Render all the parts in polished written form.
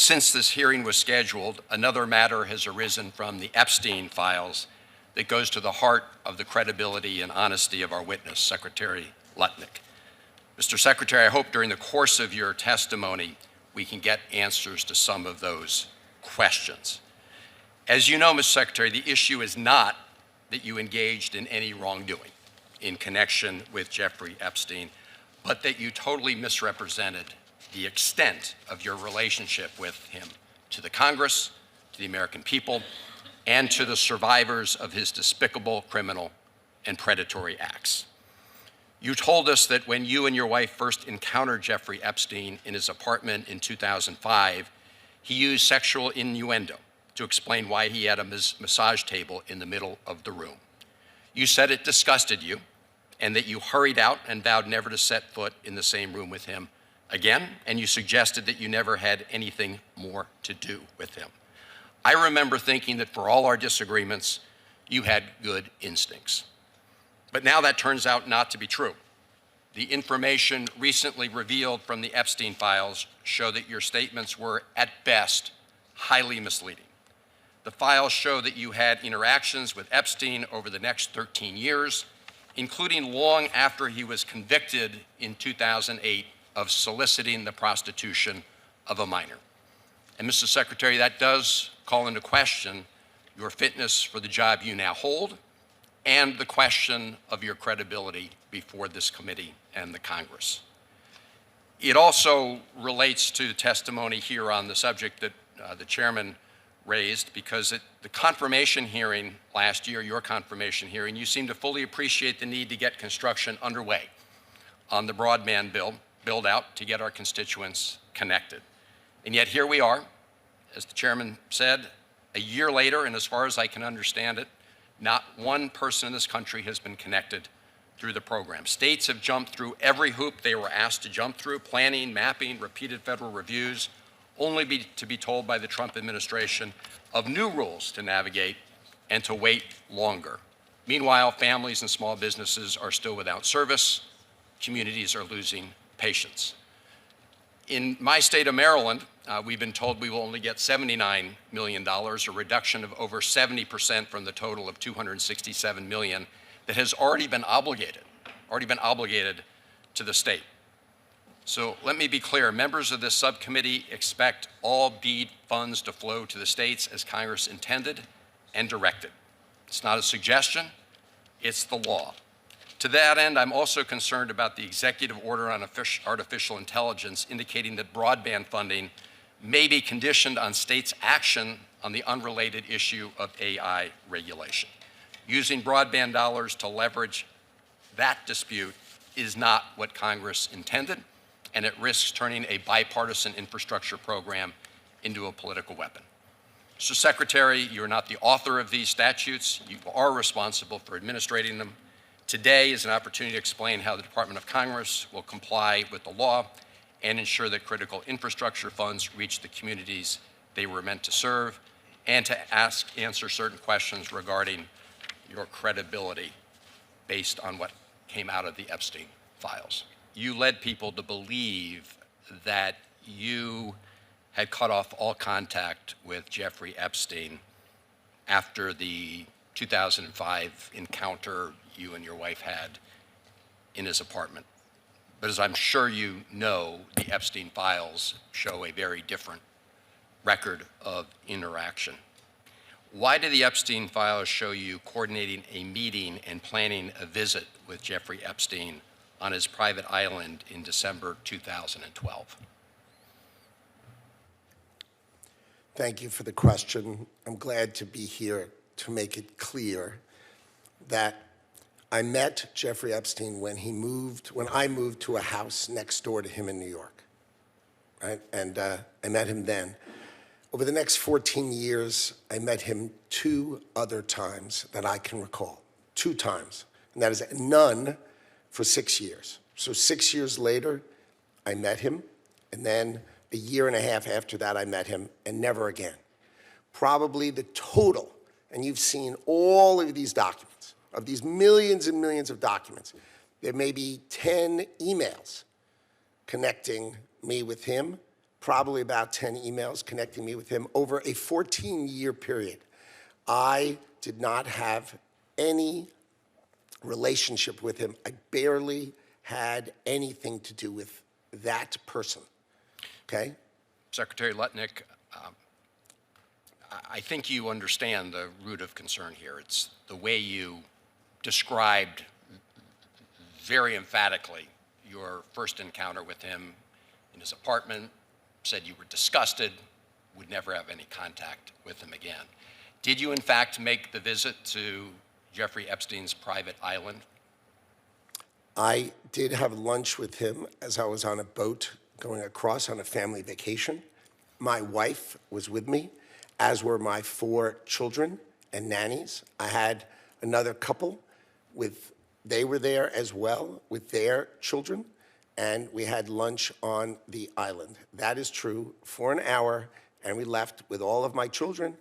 since this hearing was scheduled, another matter has arisen from the Epstein files that goes to the heart of the credibility and honesty of our witness, Secretary Lutnick. Mr. Secretary, I hope during the course of your testimony we can get answers to some of those questions. As you know, Mr. Secretary, the issue is not that you engaged in any wrongdoing in connection with Jeffrey Epstein, but that you totally misrepresented the extent of your relationship with him to the Congress, to the American people, and to the survivors of his despicable criminal and predatory acts. You told us that when you and your wife first encountered Jeffrey Epstein in his apartment in 2005, he used sexual innuendo to explain why he had a massage table in the middle of the room. You said it disgusted you and that you hurried out and vowed never to set foot in the same room with him again, and you suggested that you never had anything more to do with him. I remember thinking that for all our disagreements, you had good instincts. But now that turns out not to be true. The information recently revealed from the Epstein files show that your statements were, at best, highly misleading. The files show that you had interactions with Epstein over the next 13 years, including long after he was convicted in 2008 of soliciting the prostitution of a minor. And Mr. Secretary, that does call into question your fitness for the job you now hold and the question of your credibility before this committee and the Congress. It also relates to testimony here on the subject that the chairman raised, because at the confirmation hearing last year, your confirmation hearing, you seemed to fully appreciate the need to get construction underway on the broadband build out to get our constituents connected. And yet here we are, as the chairman said, a year later, and as far as I can understand it, not one person in this country has been connected through the program. States have jumped through every hoop they were asked to jump through, planning, mapping, repeated federal reviews, only to be told by the Trump administration of new rules to navigate and to wait longer. Meanwhile, families and small businesses are still without service. Communities are losing patience. In my state of Maryland, we've been told we will only get $79 million, a reduction of over 70% from the total of $267 million that has already been obligated to the state. So let me be clear, members of this subcommittee expect all BEAD funds to flow to the states as Congress intended and directed. It's not a suggestion, it's the law. To that end, I'm also concerned about the executive order on artificial intelligence indicating that broadband funding may be conditioned on states' action on the unrelated issue of AI regulation. Using broadband dollars to leverage that dispute is not what Congress intended, and it risks turning a bipartisan infrastructure program into a political weapon. Mr. Secretary, you're not the author of these statutes. You are responsible for administrating them. Today is an opportunity to explain how the Department of Commerce will comply with the law and ensure that critical infrastructure funds reach the communities they were meant to serve, and to answer certain questions regarding your credibility based on what came out of the Epstein files. You led people to believe that you had cut off all contact with Jeffrey Epstein after the 2005 encounter you and your wife had in his apartment. But as I'm sure you know, the Epstein files show a very different record of interaction. Why did the Epstein files show you coordinating a meeting and planning a visit with Jeffrey Epstein on his private island in December 2012? Thank you for the question. I'm glad to be here to make it clear that I met Jeffrey Epstein when I moved to a house next door to him in New York, right? And I met him then. Over the next 14 years, I met him 2 other times that I can recall, 2 times, and that is none for 6 years. So 6 years later, I met him, and then a year and a half after that, I met him, and never again. Probably the total, and you've seen all of these documents, of these millions and millions of documents, there may be 10 emails connecting me with him probably about 10 emails connecting me with him over a 14-year period. I did not have any relationship with him. I barely had anything to do with that person, okay? Secretary Lutnick, I think you understand the root of concern here. It's the way you described very emphatically your first encounter with him in his apartment, said you were disgusted, would never have any contact with him again. Did you, in fact, make the visit to Jeffrey Epstein's private island? I did have lunch with him as I was on a boat going across on a family vacation. My wife was with me, as were my 4 children and nannies. I had another couple they were there as well with their children, and we had lunch on the island. That is true, for an hour, and we left with all of my children,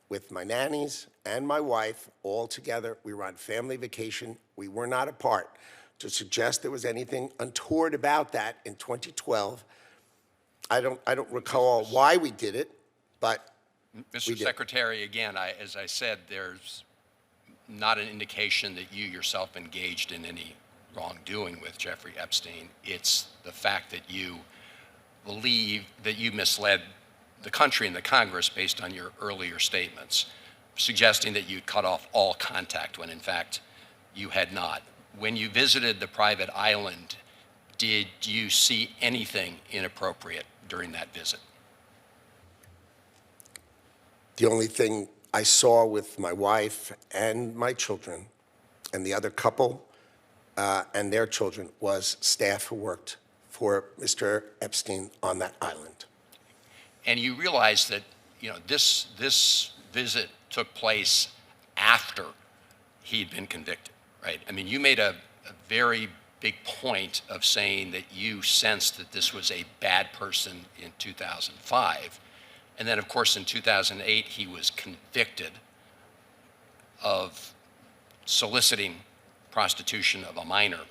with my nannies and my wife, all together. We were on family vacation. We were not apart. To suggest there was anything untoward about that in 2012, I don't recall why we did it, but Mr. Secretary, again, as I said, there's not an indication that you yourself engaged in any wrongdoing with Jeffrey Epstein. It's the fact that you believe that you misled the country and the Congress based on your earlier statements, suggesting that you'd cut off all contact when, in fact, you had not. When you visited the private island, did you see anything inappropriate during that visit? the only thing I saw with my wife and my children and the other couple and their children was staff who worked for Mr. Epstein on that island. And you realize that, you know, this visit took place after he'd been convicted, right? I mean, you made a very big point of saying that you sensed that this was a bad person in 2005. And then, of course, in 2008, he was convicted of soliciting prostitution of a minor.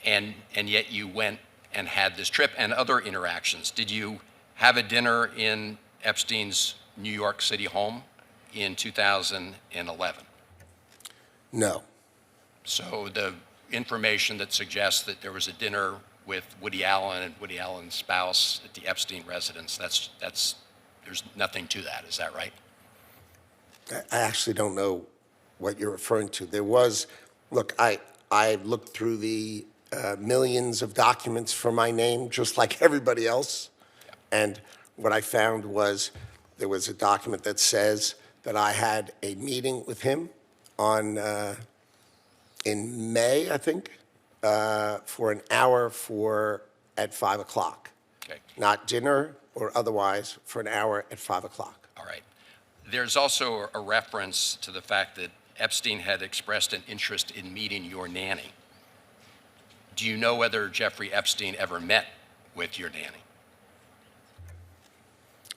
And yet you went and had this trip and other interactions. Did you have a dinner in Epstein's New York City home in 2011? No. So the information that suggests that there was a dinner with Woody Allen and Woody Allen's spouse at the Epstein residence, there's nothing to that, is that right? I actually don't know what you're referring to. There was, look, I looked through the millions of documents for my name, just like everybody else. Yeah. And what I found was there was a document that says that I had a meeting with him on, in May, I think, for an hour at 5 o'clock. Okay. Not dinner or otherwise, for an hour at 5 o'clock. All right. There's also a reference to the fact that Epstein had expressed an interest in meeting your nanny. Do you know whether Jeffrey Epstein ever met with your nanny?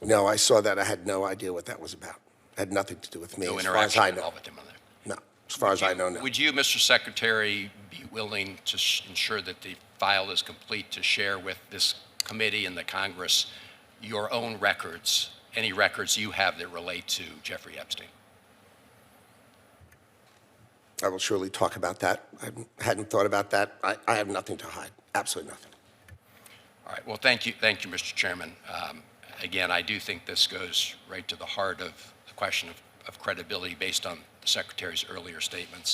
No, I saw that. I had no idea what that was about. It had nothing to do with me, No as far as I know. involved with him on that? No, as far as I know, no. Would you, Mr. Secretary, be willing to ensure that the file is complete to share with this committee and the Congress your own records, any records you have that relate to Jeffrey Epstein? I will surely talk about that. I hadn't thought about that. I have nothing to hide, absolutely nothing. All right, well, thank you, Mr. Chairman. Again, I do think this goes right to the heart of the question of credibility based on the Secretary's earlier statements.